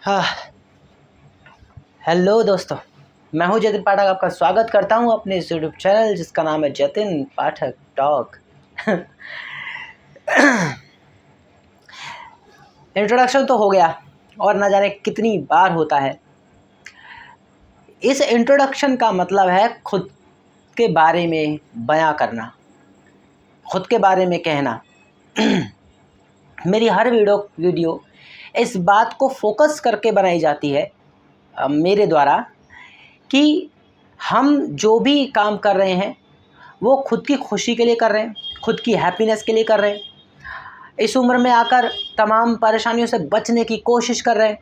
हाँ, हेलो दोस्तों, मैं हूँ जतिन पाठक। आपका स्वागत करता हूँ अपने इस यूट्यूब चैनल जिसका नाम है जतिन पाठक टॉक। इंट्रोडक्शन तो हो गया और ना जाने कितनी बार होता है। इस इंट्रोडक्शन का मतलब है खुद के बारे में बयां करना, खुद के बारे में कहना। मेरी हर वीडियो इस बात को फोकस करके बनाई जाती है मेरे द्वारा कि हम जो भी काम कर रहे हैं वो खुद की खुशी के लिए कर रहे हैं, खुद की हैप्पीनेस के लिए कर रहे हैं। इस उम्र में आकर तमाम परेशानियों से बचने की कोशिश कर रहे हैं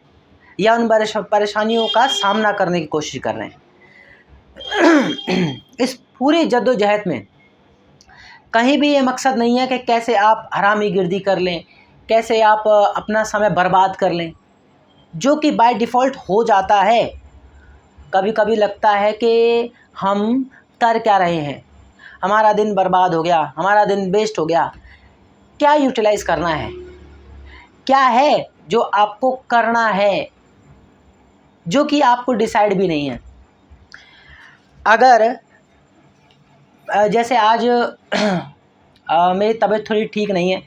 या उन परेशानियों का सामना करने की कोशिश कर रहे हैं। इस पूरी जद्दोजहद में कहीं भी ये मकसद नहीं है कि कैसे आप हरामीगिर्दी कर लें, कैसे आप अपना समय बर्बाद कर लें, जो कि बाय डिफ़ॉल्ट हो जाता है। कभी कभी लगता है कि हम कर क्या रहे हैं, हमारा दिन बर्बाद हो गया, हमारा दिन वेस्ट हो गया। क्या यूटिलाइज़ करना है, क्या है जो आपको करना है, जो कि आपको डिसाइड भी नहीं है। अगर जैसे आज मेरी तबीयत थोड़ी ठीक नहीं है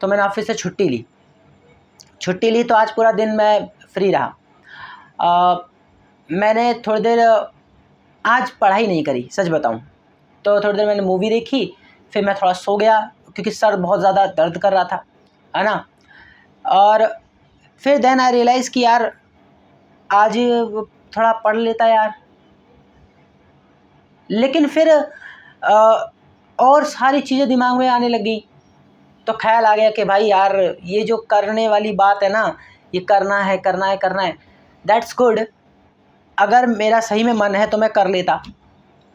तो मैंने ऑफिस से छुट्टी ली तो आज पूरा दिन मैं फ्री रहा। मैंने थोड़ी देर आज पढ़ाई नहीं करी, सच बताऊं तो थोड़ी देर मैंने मूवी देखी, फिर मैं थोड़ा सो गया क्योंकि सर बहुत ज़्यादा दर्द कर रहा था, है ना। और फिर देन आई रियलाइज़ कि यार आज थोड़ा पढ़ लेता यार। लेकिन फिर और सारी चीज़ें दिमाग में आने लगी तो ख्याल आ गया कि भाई यार ये जो करने वाली बात है ना, ये करना है, दैट्स गुड। अगर मेरा सही में मन है तो मैं कर लेता,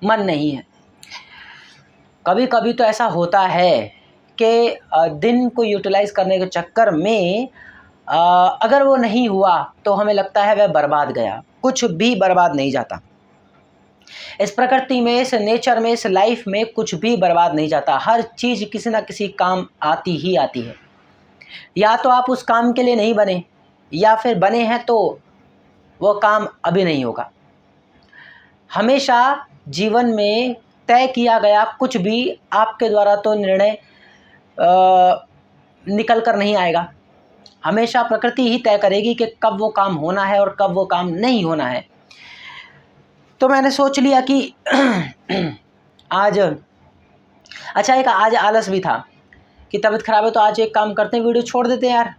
मन नहीं है। कभी कभी तो ऐसा होता है कि दिन को यूटिलाइज़ करने के चक्कर में अगर वो नहीं हुआ तो हमें लगता है वह बर्बाद गया। कुछ भी बर्बाद नहीं जाता। इस प्रकृति में, इस नेचर में, इस लाइफ में कुछ भी बर्बाद नहीं जाता। हर चीज़ किसी ना किसी काम आती ही आती है। या तो आप उस काम के लिए नहीं बने, या फिर बने हैं तो वो काम अभी नहीं होगा। हमेशा जीवन में तय किया गया कुछ भी आपके द्वारा तो निर्णय निकल कर नहीं आएगा। हमेशा प्रकृति ही तय करेगी कि कब वो काम होना है और कब वो काम नहीं होना है। तो मैंने सोच लिया कि आज आज आलस भी था कि तबीयत ख़राब है तो आज एक काम करते हैं, वीडियो छोड़ देते हैं यार।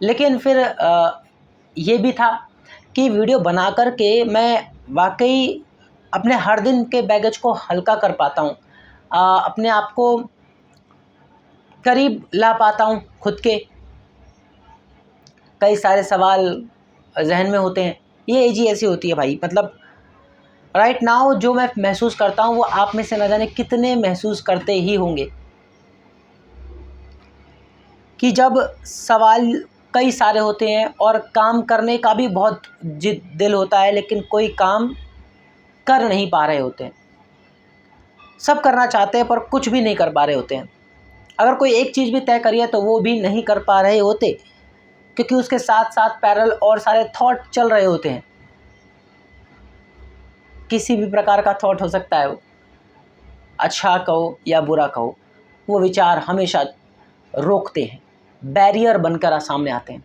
लेकिन फिर ये भी था कि वीडियो बना कर के मैं वाकई अपने हर दिन के बैगेज को हल्का कर पाता हूँ, अपने आप को करीब ला पाता हूँ खुद के। कई सारे सवाल जहन में होते हैं, ये एज ही ऐसी होती है भाई। मतलब राइट नाउ जो मैं महसूस करता हूँ वो आप में से न जाने कितने महसूस करते ही होंगे कि जब सवाल कई सारे होते हैं और काम करने का भी बहुत दिल होता है, लेकिन कोई काम कर नहीं पा रहे होते हैं। सब करना चाहते हैं पर कुछ भी नहीं कर पा रहे होते हैं। अगर कोई एक चीज़ भी तय करी है तो वो भी नहीं कर पा रहे होते, क्योंकि उसके साथ साथ पैरेलल और सारे थॉट चल रहे होते हैं। किसी भी प्रकार का थॉट हो सकता है, वो अच्छा कहो या बुरा कहो, वो विचार हमेशा रोकते हैं, बैरियर बनकर सामने आते हैं।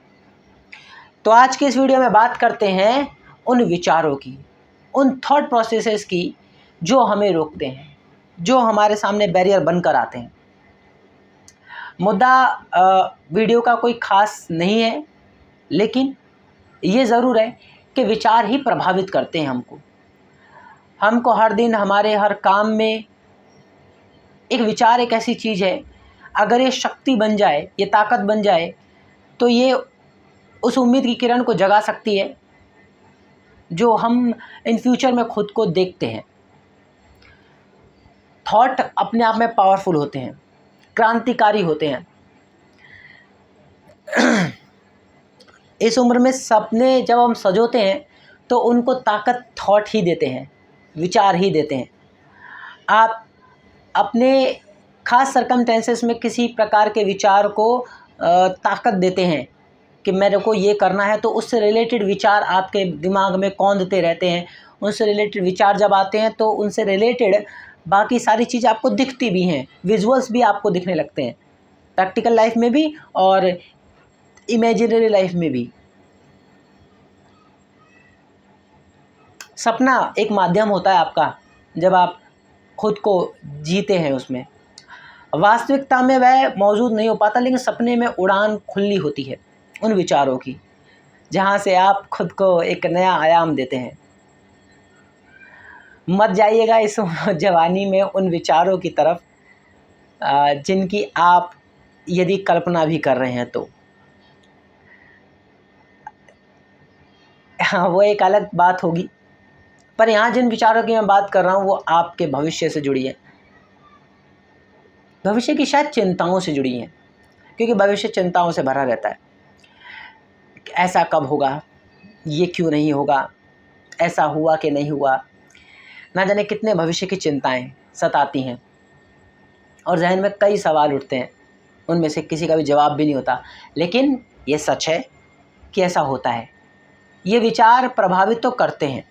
तो आज की इस वीडियो में बात करते हैं उन विचारों की, उन थॉट प्रोसेसेस की जो हमें रोकते हैं, जो हमारे सामने बैरियर बनकर आते हैं। मुद्दा वीडियो का कोई ख़ास नहीं है, लेकिन ये ज़रूर है कि विचार ही प्रभावित करते हैं हमको हर दिन हमारे हर काम में। एक विचार एक ऐसी चीज़ है, अगर ये शक्ति बन जाए, ये ताकत बन जाए, तो ये उस उम्मीद की किरण को जगा सकती है जो हम इन फ्यूचर में खुद को देखते हैं। थॉट अपने आप में पावरफुल होते हैं, क्रांतिकारी होते हैं। इस उम्र में सपने जब हम सजोते हैं तो उनको ताकत थॉट ही देते हैं, विचार ही देते हैं। आप अपने ख़ास सरकमस्टेंसेस में किसी प्रकार के विचार को ताकत देते हैं कि मेरे को ये करना है, तो उससे रिलेटेड विचार आपके दिमाग में कौंधते रहते हैं। उनसे रिलेटेड विचार जब आते हैं तो उनसे रिलेटेड बाकी सारी चीज़ आपको दिखती भी हैं, विजुअल्स भी आपको दिखने लगते हैं, प्रैक्टिकल लाइफ में भी और इमेजिनरी लाइफ में भी। सपना एक माध्यम होता है आपका, जब आप खुद को जीते हैं उसमें। वास्तविकता में वह मौजूद नहीं हो पाता, लेकिन सपने में उड़ान खुली होती है उन विचारों की, जहाँ से आप खुद को एक नया आयाम देते हैं। मत जाइएगा इस जवानी में उन विचारों की तरफ जिनकी आप यदि कल्पना भी कर रहे हैं तो। हाँ, वो एक अलग बात होगी, पर यहाँ जिन विचारों की मैं बात कर रहा हूँ वो आपके भविष्य से जुड़ी है, भविष्य की शायद चिंताओं से जुड़ी हैं, क्योंकि भविष्य चिंताओं से भरा रहता है। ऐसा कब होगा, ये क्यों नहीं होगा, ऐसा हुआ कि नहीं हुआ, ना जाने कितने भविष्य की चिंताएं सताती हैं और जहन में कई सवाल उठते हैं, उनमें से किसी का भी जवाब भी नहीं होता। लेकिन ये सच है कि ऐसा होता है, ये विचार प्रभावित तो करते हैं।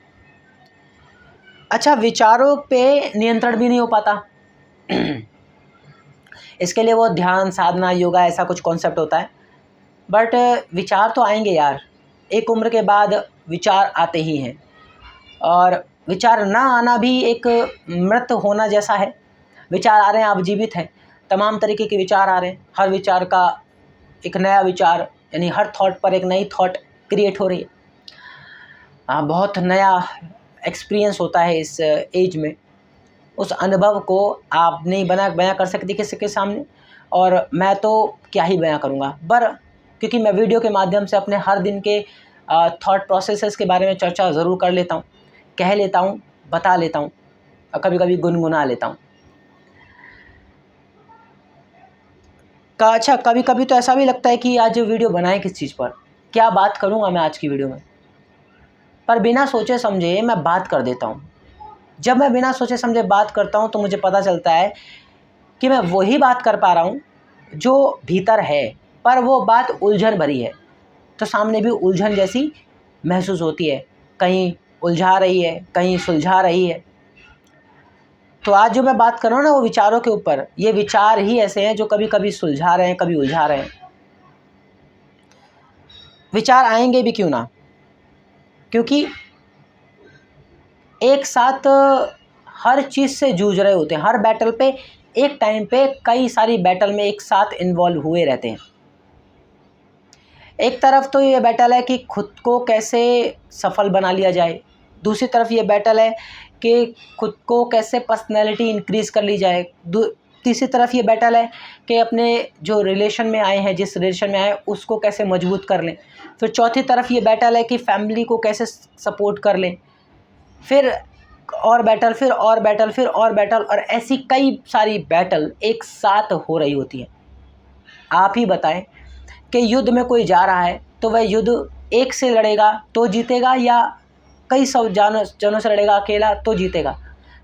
अच्छा, विचारों पे नियंत्रण भी नहीं हो पाता इसके लिए वो ध्यान, साधना, योगा ऐसा कुछ कॉन्सेप्ट होता है। बट विचार तो आएंगे यार, एक उम्र के बाद विचार आते ही हैं, और विचार ना आना भी एक मृत होना जैसा है। विचार आ रहे हैं, आप जीवित हैं, तमाम तरीके के विचार आ रहे हैं, हर विचार का एक नया विचार, यानी हर थॉट पर एक नई थॉट क्रिएट हो रही है। बहुत नया एक्सपीरियंस होता है इस एज में। उस अनुभव को आप नहीं बयां कर सकते किसी के सामने, और मैं तो क्या ही बयां करूंगा, पर क्योंकि मैं वीडियो के माध्यम से अपने हर दिन के थॉट प्रोसेसेस के बारे में चर्चा ज़रूर कर लेता हूं, कह लेता हूं, बता लेता हूं, और कभी कभी गुनगुना लेता हूं। अच्छा, कभी कभी तो ऐसा भी लगता है कि आज वीडियो बनाए किस चीज़ पर, क्या बात करूँगा मैं आज की वीडियो में, पर बिना सोचे समझे मैं बात कर देता हूँ। जब मैं बिना सोचे समझे बात करता हूँ तो मुझे पता चलता है कि मैं वही बात कर पा रहा हूँ जो भीतर है, पर वो बात उलझन भरी है, तो सामने भी उलझन जैसी महसूस होती है, कहीं उलझा रही है, कहीं सुलझा रही है। तो आज जो मैं बात कर रहा हूँ ना, वो विचारों के ऊपर। ये विचार ही ऐसे हैं जो कभी कभी सुलझा रहे हैं, कभी उलझा रहे हैं। विचार आएंगे भी क्यों ना, क्योंकि एक साथ हर चीज़ से जूझ रहे होते हैं, हर बैटल पे एक टाइम पे कई सारी बैटल में एक साथ इन्वॉल्व हुए रहते हैं। एक तरफ तो ये बैटल है कि खुद को कैसे सफल बना लिया जाए, दूसरी तरफ ये बैटल है कि खुद को कैसे पर्सनैलिटी इंक्रीज़ कर ली जाए, तीसरी तरफ ये बैटल है कि अपने जो रिलेशन में आए हैं, जिस रिलेशन में आए उसको कैसे मजबूत कर लें। फिर चौथी तरफ ये बैटल है कि फैमिली को कैसे सपोर्ट कर लें। फिर और बैटल, फिर और बैटल, फिर और बैटल, और ऐसी कई सारी बैटल एक साथ हो रही होती है। आप ही बताएं कि युद्ध में कोई जा रहा है तो वह युद्ध एक से लड़ेगा तो जीतेगा, या कई सौ जनों से लड़ेगा अकेला तो जीतेगा।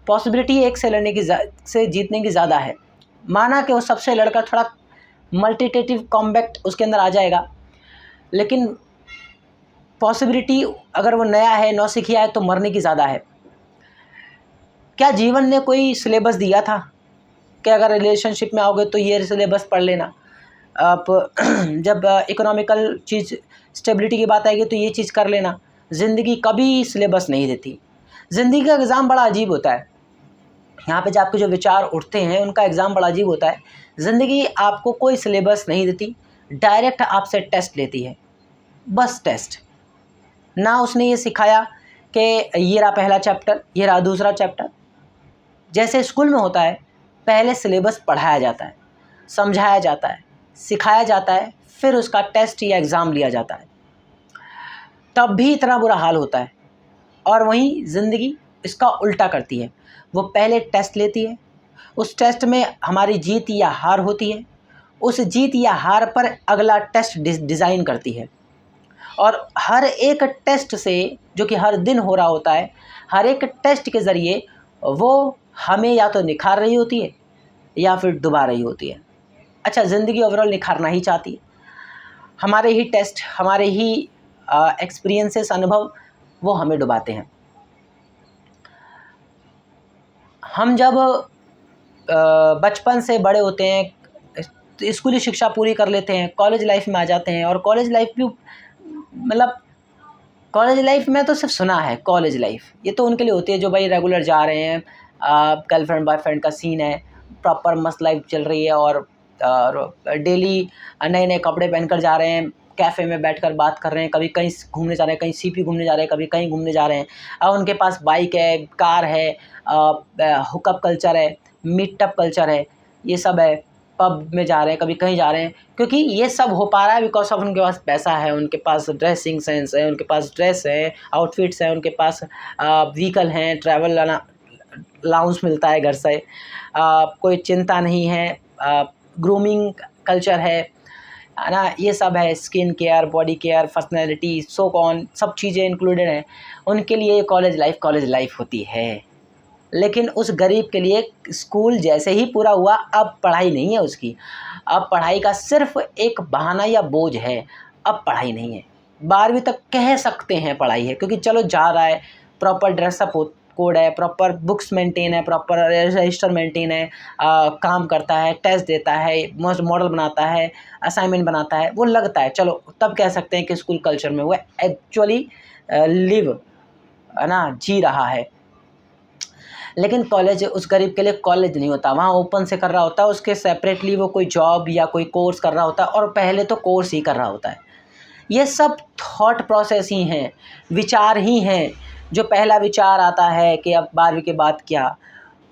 पॉसिबिलिटी एक से लड़ने की से जीतने की ज़्यादा है। माना कि वो सबसे लड़कर थोड़ा मल्टीटेटिव कॉम्बैट उसके अंदर आ जाएगा, लेकिन पॉसिबिलिटी अगर वो नया है, नौसिखिया है, तो मरने की ज़्यादा है। क्या जीवन ने कोई सिलेबस दिया था कि अगर रिलेशनशिप में आओगे तो ये सिलेबस पढ़ लेना, आप जब इकोनॉमिकल चीज़ स्टेबिलिटी की बात आएगी तो ये चीज़ कर लेना? ज़िंदगी कभी सिलेबस नहीं देती। ज़िंदगी का एग्ज़ाम बड़ा अजीब होता है। यहाँ पे जो आपके जो विचार उठते हैं उनका एग्ज़ाम बड़ा अजीब होता है। ज़िंदगी आपको कोई सिलेबस नहीं देती, डायरेक्ट आपसे टेस्ट लेती है, बस टेस्ट। ना उसने ये सिखाया कि ये रहा पहला चैप्टर, ये रहा दूसरा चैप्टर। जैसे स्कूल में होता है, पहले सिलेबस पढ़ाया जाता है, समझाया जाता है, सिखाया जाता है, फिर उसका टेस्ट या एग्ज़ाम लिया जाता है, तब भी इतना बुरा हाल होता है। और वहीं ज़िंदगी इसका उल्टा करती है, वो पहले टेस्ट लेती है, उस टेस्ट में हमारी जीत या हार होती है, उस जीत या हार पर अगला टेस्ट डिज़ाइन करती है, और हर एक टेस्ट से, जो कि हर दिन हो रहा होता है, हर एक टेस्ट के ज़रिए वो हमें या तो निखार रही होती है या फिर डुबा रही होती है। अच्छा, ज़िंदगी ओवरऑल निखारना ही चाहती है। हमारे ही टेस्ट, हमारे ही एक्सपीरियंसेस, अनुभव वो हमें डुबाते हैं। हम जब बचपन से बड़े होते हैं, स्कूली शिक्षा पूरी कर लेते हैं, कॉलेज लाइफ में आ जाते हैं, और कॉलेज लाइफ भी मतलब कॉलेज लाइफ में तो सिर्फ सुना है। कॉलेज लाइफ ये तो उनके लिए होती है जो भाई रेगुलर जा रहे हैं, गर्लफ्रेंड बॉयफ्रेंड का सीन है, प्रॉपर मस्त लाइफ चल रही है, और डेली नए नए कपड़े पहनकर जा रहे हैं, कैफ़े में बैठकर बात कर रहे हैं, कभी कहीं घूमने जा रहे हैं, कहीं सीपी घूमने जा रहे हैं, कभी कहीं घूमने जा रहे हैं, और उनके पास बाइक है, कार है, हुकअप कल्चर है, मीटअप कल्चर है, ये सब है, पब में जा रहे हैं, कभी कहीं जा रहे हैं, क्योंकि ये सब हो पा रहा है बिकॉज ऑफ उनके पास पैसा है, उनके पास ड्रेसिंग सेंस है, उनके पास ड्रेस है, आउटफिट्स हैं, उनके पास व्हीकल हैं, ट्रैवल अलाउंस मिलता है घर से, कोई चिंता नहीं है, ग्रूमिंग कल्चर है ना, ये सब है, skin care, body care, personality, सो कॉन, सब चीज़ें इंक्लूडेड हैं। उनके लिए कॉलेज लाइफ होती है। लेकिन उस गरीब के लिए स्कूल जैसे ही पूरा हुआ, अब पढ़ाई नहीं है उसकी, अब पढ़ाई का सिर्फ एक बहाना या बोझ है, अब पढ़ाई नहीं है। 12वीं तक कह सकते हैं पढ़ाई है, क्योंकि चलो जा रहा है, प्रॉपर ड्रेसअप कोड है, प्रॉपर बुक्स मेंटेन है, प्रॉपर रजिस्टर मेंटेन है, काम करता है, टेस्ट देता है, मॉडल बनाता है, असाइनमेंट बनाता है, वो लगता है, चलो तब कह सकते हैं कि स्कूल कल्चर में वो एक्चुअली लिव है ना, जी रहा है। लेकिन कॉलेज उस गरीब के लिए कॉलेज नहीं होता, वहाँ ओपन से कर रहा होता है, उसके सेपरेटली वो कोई जॉब या कोई कोर्स कर रहा होता है, और पहले तो कोर्स ही कर रहा होता है। ये सब थॉट प्रोसेस ही हैं, विचार ही हैं। जो पहला विचार आता है कि अब 12वीं के बाद क्या,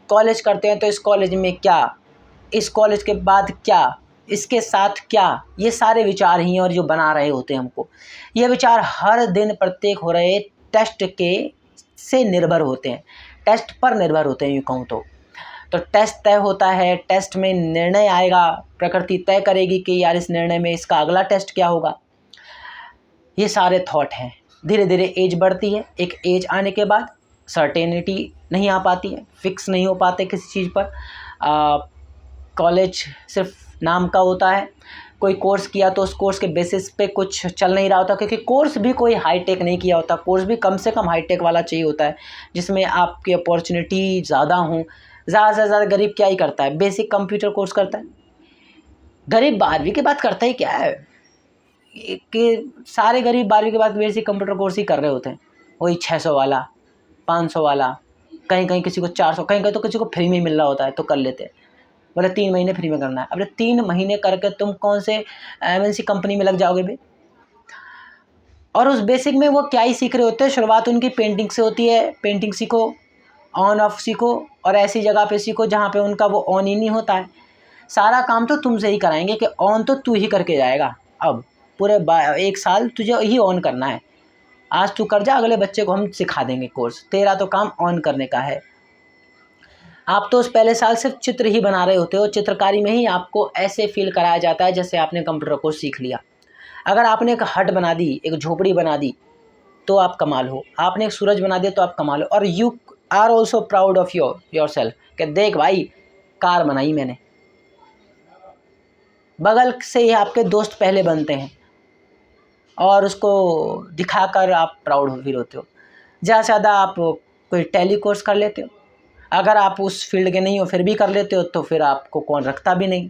कॉलेज करते हैं तो इस कॉलेज में क्या, इस कॉलेज के बाद क्या, इसके साथ क्या, ये सारे विचार ही हैं, और जो बना रहे होते हैं हमको, ये विचार हर दिन प्रत्येक हो रहे टेस्ट के से निर्भर होते हैं, टेस्ट पर निर्भर होते हैं यूँ कहूँ तो टेस्ट तय होता है, टेस्ट में निर्णय आएगा, प्रकृति तय करेगी कि यार इस निर्णय में इसका अगला टेस्ट क्या होगा। ये सारे थॉट हैं। धीरे धीरे एज बढ़ती है, एक एज आने के बाद सर्टेनिटी नहीं आ पाती है, फिक्स नहीं हो पाते किसी चीज़ पर, कॉलेज सिर्फ नाम का होता है, कोई कोर्स किया तो उस कोर्स के बेसिस पे कुछ चल नहीं रहा होता, क्योंकि कोर्स भी कोई हाईटेक नहीं किया होता, कोर्स भी कम से कम हाईटेक वाला चाहिए होता है, जिसमें आपकी अपॉर्चुनिटी ज़्यादा हों। ज़्यादा से ज़्यादा गरीब क्या ही करता है, बेसिक कंप्यूटर कोर्स करता है। गरीब 12वीं के बाद करता ही क्या है, कि सारे गरीब 12वीं के बाद बेसिक कंप्यूटर कोर्स ही कर रहे होते हैं, वही 600 वाला, 500 वाला, कहीं कहीं किसी को 400, कहीं कहीं तो किसी को फ्री में मिल रहा होता है तो कर लेते हैं। बोले 3 महीने फ्री में करना है, अब 3 महीने करके तुम कौन से MNC कंपनी में लग जाओगे बे। और उस बेसिक में वो क्या ही सीख रहे होते हैं, शुरुआत उनकी पेंटिंग से होती है, पेंटिंग सीखो, ऑन ऑफ सीखो, और ऐसी जगह पे सीखो जहाँ पे उनका वो ऑन ही नहीं होता है। सारा काम तो तुमसे ही कराएंगे कि ऑन तो तू ही करके जाएगा, अब पूरे 1 साल तुझे ही ऑन करना है, आज तू कर जा, अगले बच्चे को हम सिखा देंगे कोर्स, तेरा तो काम ऑन करने का है। आप तो उस पहले साल सिर्फ चित्र ही बना रहे होते हो, चित्रकारी में ही आपको ऐसे फील कराया जाता है जैसे आपने कंप्यूटर को सीख लिया। अगर आपने एक हट बना दी, एक झोपड़ी बना दी, तो आप कमाल हो, आपने एक सूरज बना दिया तो आप कमाल हो, और you are also proud of yourself कि देख भाई कार बनाई मैंने। बगल से ही आपके दोस्त पहले बनते हैं, और उसको दिखाकर आप प्राउड फील होते हो। ज़्यादा से ज़्यादा आप कोई टैली कोर्स कर लेते हो, अगर आप उस फील्ड के नहीं हो फिर भी कर लेते हो तो फिर आपको कौन रखता भी नहीं।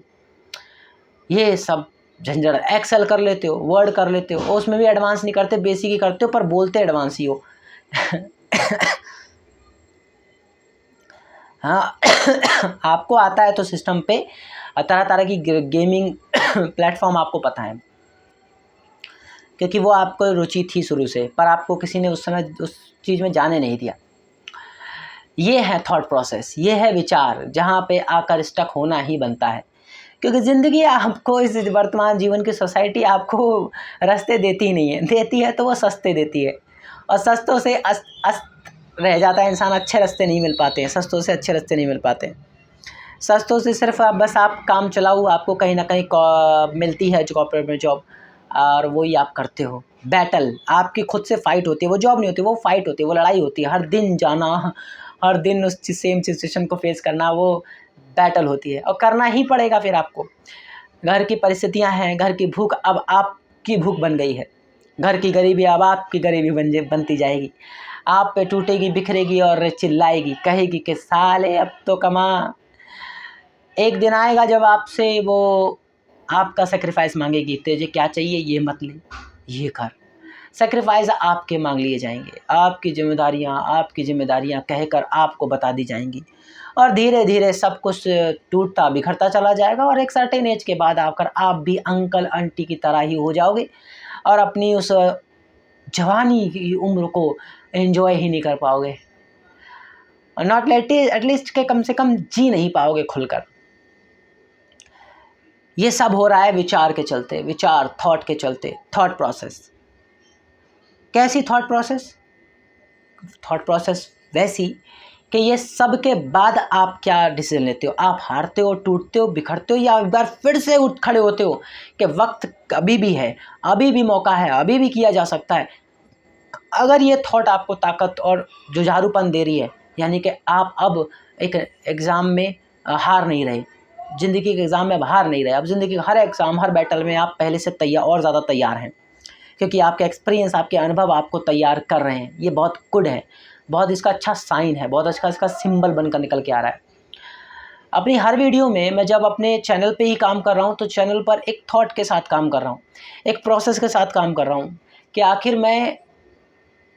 ये सब झंझट, एक्सेल कर लेते हो, वर्ड कर लेते हो, उसमें भी एडवांस नहीं करते, बेसिक ही करते हो, पर बोलते एडवांस ही हो। हाँ। आपको आता है तो सिस्टम पे तरह तरह की गेमिंग प्लेटफॉर्म आपको पता है, क्योंकि वो आपको रुचि थी शुरू से, पर आपको किसी ने उस समय उस चीज़ में जाने नहीं दिया। ये है थॉट प्रोसेस, ये है विचार, जहाँ पे आकर स्टक होना ही बनता है, क्योंकि ज़िंदगी आपको, इस वर्तमान जीवन की सोसाइटी आपको रास्ते देती ही नहीं है, देती है तो वो सस्ते देती है, और सस्तों से अस्त रह जाता है इंसान, अच्छे रास्ते नहीं मिल पाते हैं, सस्तों से अच्छे रास्ते नहीं मिल पाते हैं। सस्तों से सिर्फ बस आप काम चलाओ, आपको कहीं ना कहीं मिलती है जो कॉर्पोरेट में जॉब, और वही आप करते हो। बैटल आपकी खुद से फाइट होती है, वो जॉब नहीं होती, वो फाइट होती है, वो लड़ाई होती है, हर दिन जाना, हर दिन उस सेम सिचुएशन को फेस करना, वो बैटल होती है, और करना ही पड़ेगा फिर आपको। घर की परिस्थितियां हैं, घर की भूख, अब आप की भूख बन गई है। घर की गरीबी अब आपकी गरीबी बनती जाएगी। आप पे टूटेगी, बिखरेगी और चिल्लाएगी, कहेगी कि साले अब तो कमा। एक दिन आएगा जब आपसे वो आपका सेक्रीफाइस मांगेगी, तुझे क्या चाहिए, ये मत ले, ये कर। सेक्रीफाइस आपके मांग लिए जाएंगे, आपकी जिम्मेदारियां कहकर आपको बता दी जाएंगी, और धीरे धीरे सब कुछ टूटता बिखरता चला जाएगा। और एक सर्टेन एज के बाद आकर आप भी अंकल आंटी की तरह ही हो जाओगे और अपनी उस जवानी की उम्र को एंजॉय ही नहीं कर पाओगे, और नॉट एटलीस्ट के कम से कम जी नहीं पाओगे खुलकर। ये सब हो रहा है विचार के चलते, थॉट के चलते। थॉट प्रोसेस कैसी? थॉट प्रोसेस वैसी कि ये सब के बाद आप क्या डिसीजन लेते हो। आप हारते हो, टूटते हो, बिखरते हो, या एक बार फिर से उठ खड़े होते हो कि वक्त अभी भी है, अभी भी मौका है, अभी भी किया जा सकता है। अगर ये थॉट आपको ताकत और जुझारूपन दे रही है, यानी कि आप अब एक एग्ज़ाम में हार नहीं रहे, ज़िंदगी के एग्ज़ाम में अब हार नहीं रहे, अब ज़िंदगी का हर एग्ज़ाम, हर बैटल में आप पहले से तैयार और ज़्यादा तैयार हैं, क्योंकि आपके एक्सपीरियंस, आपके अनुभव आपको तैयार कर रहे हैं। ये बहुत गुड है, बहुत इसका अच्छा साइन है, बहुत अच्छा इसका सिंबल बनकर निकल के आ रहा है। अपनी हर वीडियो में मैं जब अपने चैनल पे ही काम कर रहा हूँ तो चैनल पर एक थॉट के साथ काम कर रहा हूँ, एक प्रोसेस के साथ काम कर रहा हूँ कि आखिर मैं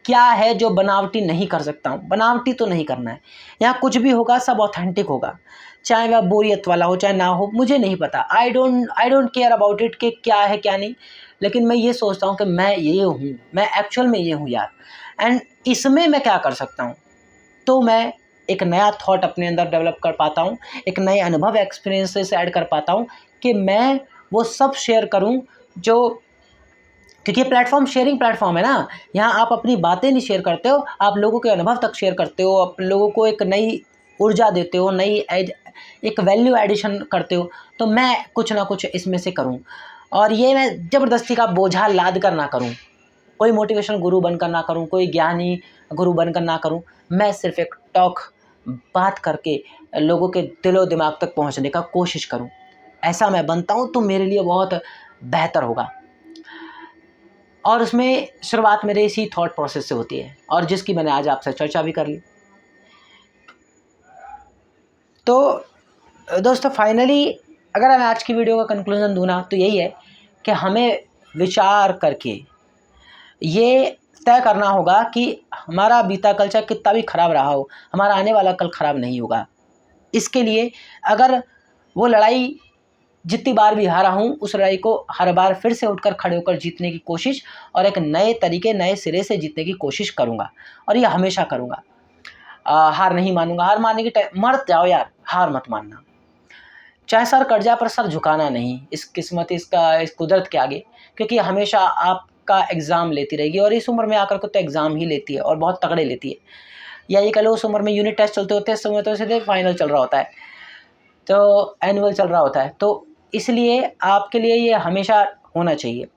क्या है जो बनावटी नहीं कर सकता हूँ। बनावटी तो नहीं करना है, यहाँ कुछ भी होगा सब ऑथेंटिक होगा, चाहे वह बोरियत वाला हो चाहे ना हो, मुझे नहीं पता। I don't care about it कि क्या है क्या नहीं, लेकिन मैं ये सोचता हूँ कि मैं ये हूँ, मैं एक्चुअल में ये हूँ यार, एंड इसमें मैं क्या कर सकता हूँ। तो मैं एक नया थॉट अपने अंदर डेवलप कर पाता हूँ, एक नए अनुभव एक्सपीरियंसेस ऐड कर पाता हूँ कि मैं वो सब शेयर करूँ जो, क्योंकि ये प्लेटफॉर्म शेयरिंग प्लेटफॉर्म है ना। यहाँ आप अपनी बातें नहीं शेयर करते हो, आप लोगों के अनुभव तक शेयर करते हो, आप लोगों को एक नई ऊर्जा देते हो, एक वैल्यू एडिशन करते हो। तो मैं कुछ ना कुछ इसमें से करूँ, और ये मैं ज़बरदस्ती का बोझा लाद कर ना करूँ, कोई मोटिवेशन गुरु बनकर ना करूँ, कोई ज्ञानी गुरु बनकर ना करूँ। मैं सिर्फ एक बात करके लोगों के दिलो दिमाग तक पहुँचने का कोशिश करूँ। ऐसा मैं बनता हूँ तो मेरे लिए बहुत बेहतर होगा, और उसमें शुरुआत मेरे इसी थॉट प्रोसेस से होती है, और जिसकी मैंने आज आपसे चर्चा भी कर ली। तो दोस्तों फाइनली अगर मैं आज की वीडियो का कंक्लूजन दूँ ना तो यही है कि हमें विचार करके ये तय करना होगा कि हमारा बीता कल चाहे कितना भी ख़राब रहा हो, हमारा आने वाला कल ख़राब नहीं होगा। इसके लिए अगर वो लड़ाई जितनी बार भी हारा हूँ, उस लड़ाई को हर बार फिर से उठकर खड़े होकर जीतने की कोशिश, और एक नए तरीके, नए सिरे से जीतने की कोशिश करूँगा, और ये हमेशा करूँगा। हार नहीं मानूंगा। हार मानने की मर जाओ यार, हार मत मानना। चाहे सर कट जाए पर सर झुकाना नहीं, इस किस्मत, इस कुदरत के आगे, क्योंकि हमेशा आपका एग्ज़ाम लेती रहेगी, और इस उम्र में आकर के तो एग्ज़ाम ही लेती है, और बहुत तगड़े लेती है। या ये कह लो उस उम्र में यूनिट टेस्ट चलते होते हैं, इस समय तो सीधे फाइनल चल रहा होता है, तो एनुअल चल रहा होता है। तो इसलिए आपके लिए ये हमेशा होना चाहिए।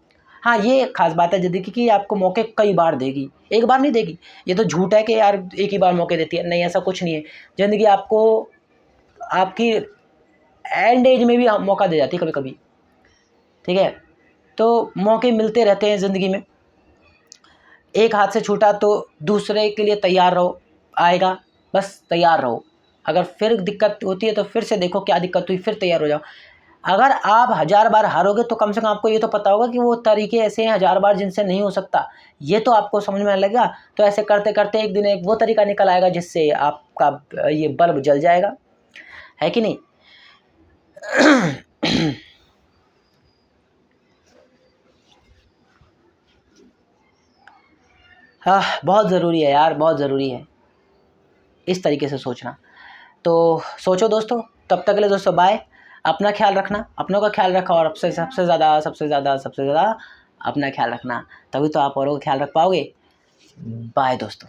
हाँ, ये खास बात है ज़िंदगी की, आपको मौके कई बार देगी, एक बार नहीं देगी। ये तो झूठ है कि यार एक ही बार मौके देती है, नहीं, ऐसा कुछ नहीं है। ज़िंदगी आपको आपकी एंड एज में भी मौका दे जाती है कभी कभी, ठीक है। तो मौके मिलते रहते हैं ज़िंदगी में, एक हाथ से छूटा तो दूसरे के लिए तैयार रहो, आएगा, बस तैयार रहो। अगर फिर दिक्कत होती है तो फिर से देखो क्या दिक्कत हुई, फिर तैयार हो जाओ। अगर आप 1000 बार हारोगे तो कम से कम आपको ये तो पता होगा कि वो तरीके ऐसे हैं 1000 बार जिनसे नहीं हो सकता, ये तो आपको समझ में लगेगा। तो ऐसे करते करते एक दिन एक वो तरीका निकल आएगा जिससे आपका ये बल्ब जल जाएगा, है कि नहीं। हाँ, बहुत ज़रूरी है यार, बहुत ज़रूरी है इस तरीके से सोचना। तो सोचो दोस्तों, तब तक के लिए दोस्तों बाय। अपना ख्याल रखना, अपनों का ख्याल रखा, और सबसे ज़्यादा अपना ख्याल रखना, तभी तो आप औरों का ख्याल रख पाओगे। बाय दोस्तों।